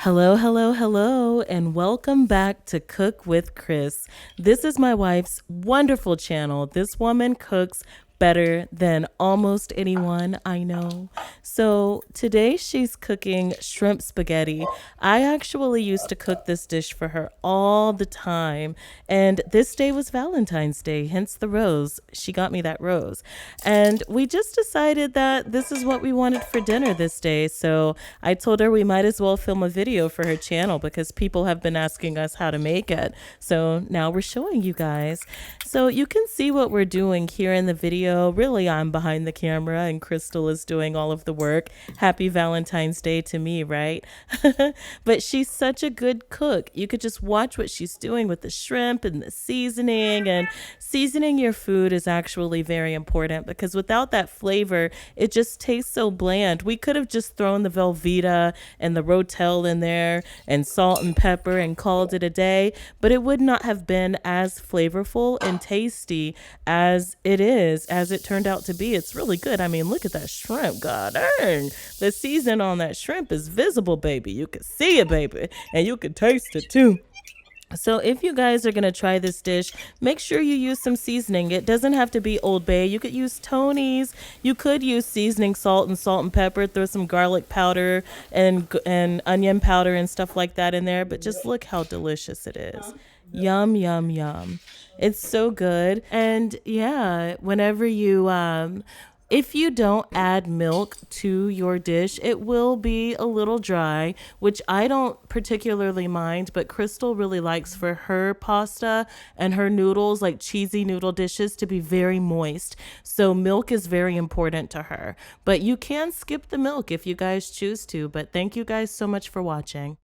Hello, hello, hello, and welcome back to Cook with Cris. This is my wife's wonderful channel. This woman cooks better than almost anyone I know. So today she's cooking shrimp spaghetti. I actually used to cook this dish for her all the time, and this day was Valentine's Day, hence the rose. She got me that rose. And we just decided that this is what we wanted for dinner this day. So I told her we might as well film a video for her channel because people have been asking us how to make it. So now we're showing you guys. So you can see what we're doing here in the video. Really, I'm behind the camera and Crystal is doing all of the work. Happy Valentine's Day to me, right? But she's such a good cook. You could just watch what she's doing with the shrimp and the seasoning. And seasoning your food is actually very important because without that flavor, it just tastes so bland. We could have just thrown the Velveeta and the Rotel in there and salt and pepper and called it a day, but it would not have been as flavorful and tasty as it is, as it turned out to be. It's really good. I mean, look at that shrimp. God dang. The season on that shrimp is visible, baby. You can see it, baby, and you can taste it too. So if you guys are going to try this dish, make sure you use some seasoning. It doesn't have to be Old Bay. You could use Tony's. You could use seasoning salt and pepper. Throw some garlic powder and onion powder and stuff like that in there. But just look how delicious it is. Yum, yum, yum. It's so good. And yeah, whenever you if you don't add milk to your dish, it will be a little dry, which I don't particularly mind, but Crystal really likes for her pasta and her noodles, like cheesy noodle dishes, to be very moist. So milk is very important to her. But you can skip the milk if you guys choose to. But thank you guys so much for watching.